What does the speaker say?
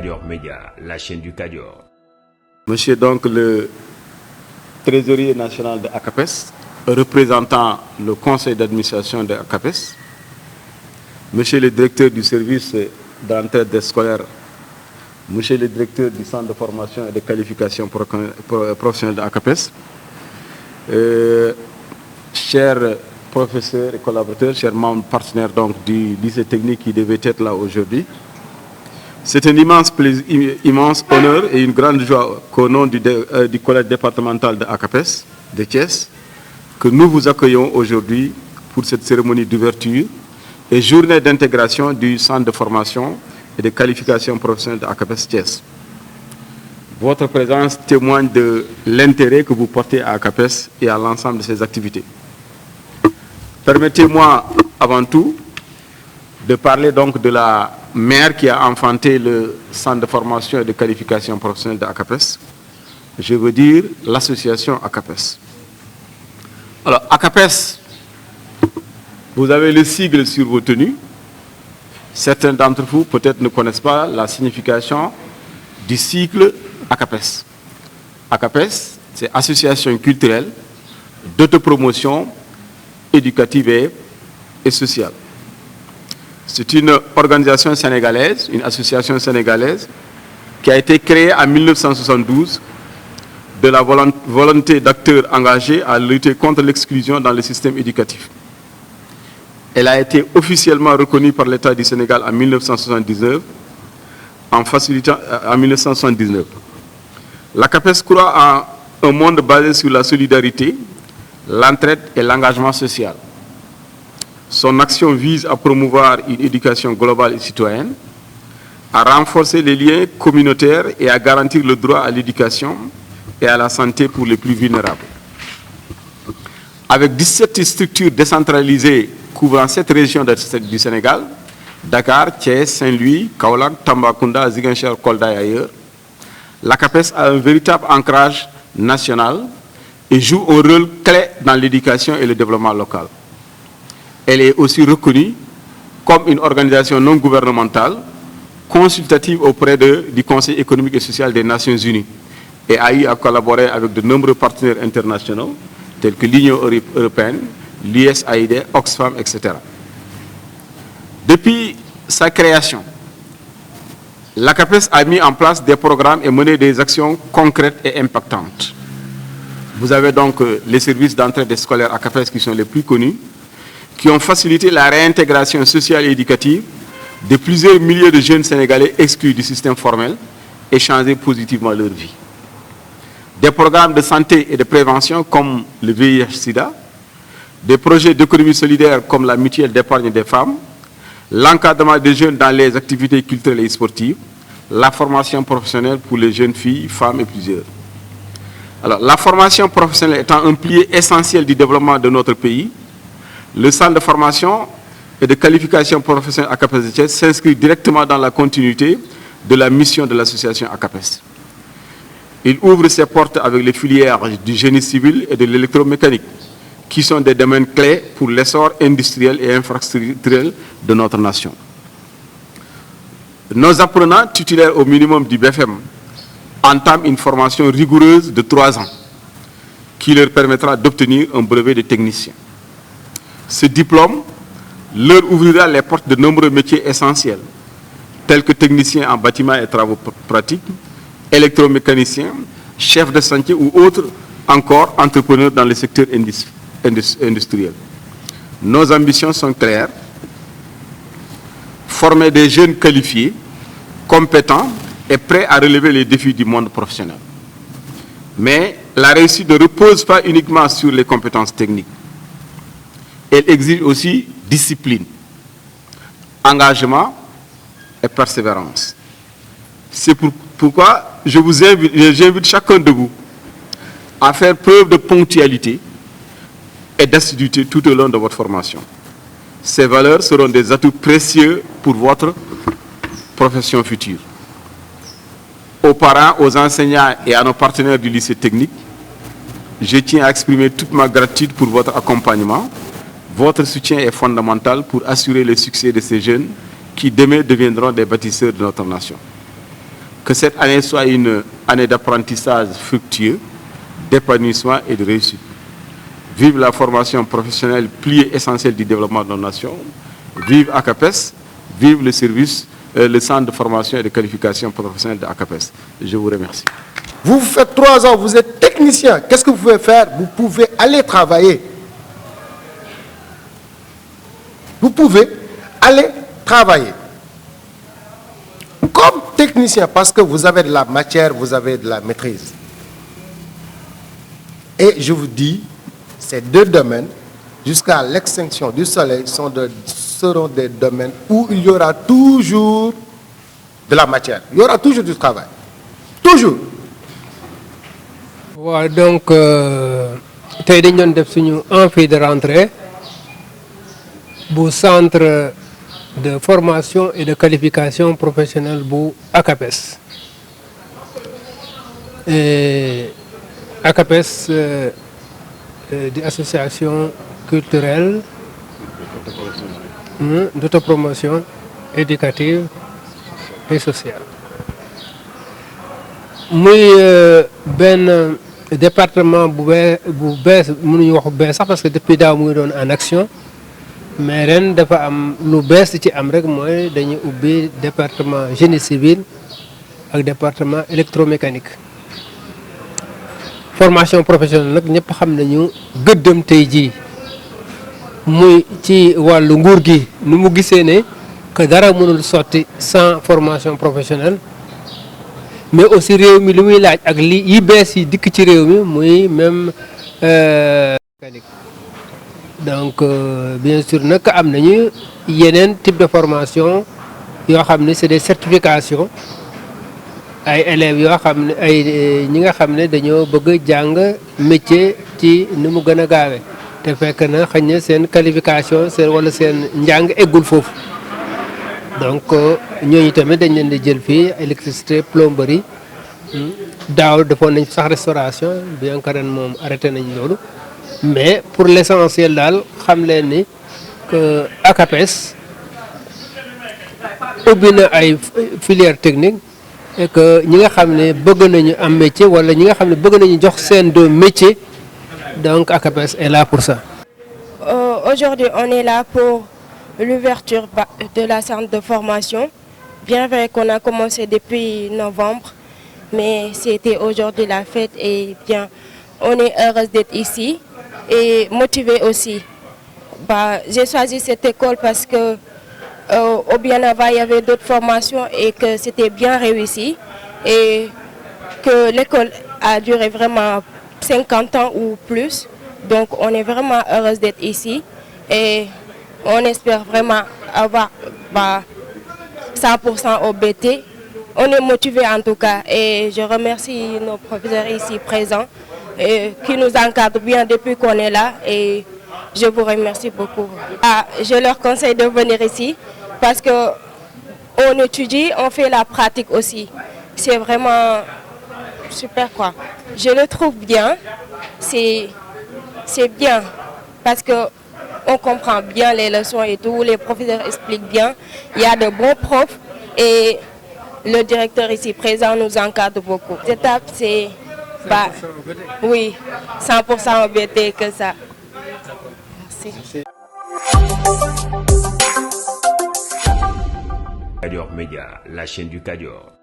Kadior Média, la chaîne du Kadior. Monsieur donc le trésorier national de ACAPES, représentant le conseil d'administration de ACAPES, monsieur le directeur du service d'entraide des scolaires, monsieur le directeur du centre de formation et de qualification professionnelle de ACAPES, chers professeurs et collaborateurs, chers membres partenaires donc, du lycée technique qui devait être là aujourd'hui, c'est un immense honneur et une grande joie qu'au nom du collège départemental de ACAPES de Thiès, que nous vous accueillons aujourd'hui pour cette cérémonie d'ouverture et journée d'intégration du centre de formation et de qualification professionnelle de ACAPES Thiès. Votre présence témoigne de l'intérêt que vous portez à ACAPES et à l'ensemble de ses activités. Permettez-moi avant tout de parler donc de la mère qui a enfanté le centre de formation et de qualification professionnelle de ACAPES. Je veux dire l'association ACAPES. Alors, ACAPES, vous avez le sigle sur vos tenues. Certains d'entre vous peut-être ne connaissent pas la signification du sigle ACAPES. ACAPES, c'est Association culturelle d'autopromotion éducative et sociale. C'est une organisation sénégalaise, une association sénégalaise qui a été créée en 1972 de la volonté d'acteurs engagés à lutter contre l'exclusion dans le système éducatif. Elle a été officiellement reconnue par l'État du Sénégal en 1979, en 1979. L'ACAPES croit en un monde basé sur la solidarité, l'entraide et l'engagement social. Son action vise à promouvoir une éducation globale et citoyenne, à renforcer les liens communautaires et à garantir le droit à l'éducation et à la santé pour les plus vulnérables. Avec 17 structures décentralisées couvrant 7 régions du Sénégal, Dakar, Thiès, Saint-Louis, Kaolack, Tambacounda, Ziguinchor, Kolda et ailleurs, l'ACAPES a un véritable ancrage national et joue un rôle clé dans l'éducation et le développement local. Elle est aussi reconnue comme une organisation non gouvernementale consultative auprès du Conseil économique et social des Nations Unies et a eu à collaborer avec de nombreux partenaires internationaux tels que l'Union européenne, l'USAID, Oxfam, etc. Depuis sa création, l'ACAPES a mis en place des programmes et mené des actions concrètes et impactantes. Vous avez donc les services d'entraide des scolaires ACAPES qui sont les plus connus, qui ont facilité la réintégration sociale et éducative de plusieurs milliers de jeunes Sénégalais exclus du système formel et changé positivement leur vie. Des programmes de santé et de prévention comme le VIH-Sida, des projets d'économie solidaire comme la mutuelle d'épargne des femmes, l'encadrement des jeunes dans les activités culturelles et sportives, la formation professionnelle pour les jeunes filles, femmes et plusieurs. Alors, la formation professionnelle étant un pilier essentiel du développement de notre pays, le centre de formation et de qualification professionnelle ACAPES s'inscrit directement dans la continuité de la mission de l'association ACAPES. Il ouvre ses portes avec les filières du génie civil et de l'électromécanique, qui sont des domaines clés pour l'essor industriel et infrastructurel de notre nation. Nos apprenants titulaires au minimum du BFM entament une formation rigoureuse de 3 ans qui leur permettra d'obtenir un brevet de technicien. Ce diplôme leur ouvrira les portes de nombreux métiers essentiels, tels que technicien en bâtiment et travaux pratiques, électromécanicien, chef de chantier ou autres encore entrepreneurs dans le secteur industriel. Nos ambitions sont claires: former des jeunes qualifiés, compétents et prêts à relever les défis du monde professionnel. Mais la réussite ne repose pas uniquement sur les compétences techniques. Elle exige aussi discipline, engagement et persévérance. C'est pourquoi j'invite chacun de vous à faire preuve de ponctualité et d'assiduité tout au long de votre formation. Ces valeurs seront des atouts précieux pour votre profession future. Aux parents, aux enseignants et à nos partenaires du lycée technique, je tiens à exprimer toute ma gratitude pour votre accompagnement. Votre soutien est fondamental pour assurer le succès de ces jeunes qui demain deviendront des bâtisseurs de notre nation. Que cette année soit une année d'apprentissage fructueux, d'épanouissement et de réussite. Vive la formation professionnelle, pilier essentiel du développement de nos nations. Vive ACAPES, vive le service, le centre de formation et de qualification professionnelle de ACAPES. Je vous remercie. Vous faites 3 ans, vous êtes technicien. Qu'est-ce que vous pouvez faire? Vous pouvez aller travailler. Vous pouvez aller travailler. Comme technicien, parce que vous avez de la matière, vous avez de la maîtrise. Et je vous dis, ces 2 domaines, jusqu'à l'extinction du soleil, seront des domaines où il y aura toujours de la matière. Il y aura toujours du travail. Toujours. Voilà, donc, tey dañ doon def suñu amphi de rentrée bu centre de formation et de qualification professionnelle bu ACAPES. ACAPES di association culturelle d'autopromotion éducative et sociale. Muy benn département bu bees mënuñu wax bu bees sax parce que depuis daaw mu ngi doon en action, mais ren dafa am lu bees ci am rek mooy dañuy ubbi département génie civil ak département électromécanique. Formation professionnelle nag ñëpp xam nañu gëddëm tey jii muy ci wàllu nguur gi nu mu gisee ne que dara mënul sotti sans formation professionnelle, mais aussi réew mi li muy laaj ak li yi bees yi dikk ci réew mi muy même mécanique. Donc bien sûr nag am nañu yeneen type de formation yoo xam ne c'est des certifications. Ay élèves yoo xam ne ay ñi nga xam ne dañoo bëgg jàng métier ci ni mu gën a gaawe te fekk na xëy na seen qualification seen wala seen njàng eggul foofu. Donc ñooñu tamit dañ leen di jël fii électricité, plomberie. Daaw defoon nañ sax restauration bien que ren moom arrêté nañ loolu, mais pour l'essentiel daal xam leen ni que ACAPES ubbi na ay filières techniques. Et que ñi nga xam ne bëgg nañu am métier wala ñi nga xam ne bëgg nañu jox seen doom métier, donc ACAPES est là pour ça. Aujourd'hui, on est là pour l'ouverture de la centre de formation. Bien vrai qu'on a commencé depuis novembre, mais c'était aujourd'hui la fête et bien, on est heureuse d'être ici et motivée aussi. J'ai choisi cette école parce que au bien avant, il y avait d'autres formations et que c'était bien réussi et que l'école a duré vraiment 50 ans ou plus. Donc, on est vraiment heureuse d'être ici et on espère vraiment avoir 100% au BT. On est motivés en tout cas et je remercie nos professeurs ici présents qui nous encadrent bien depuis qu'on est là et je vous remercie beaucoup. Je leur conseille de venir ici parce qu'on étudie, on fait la pratique aussi. C'est vraiment super quoi. Je le trouve bien, c'est bien parce qu'on comprend bien les leçons et tout, les professeurs expliquent bien, il y a de bons profs et le directeur ici présent nous encadre beaucoup. Cette étape c'est oui, 100% au BT que ça. Merci. Kadior Média, la chaîne du Kadior.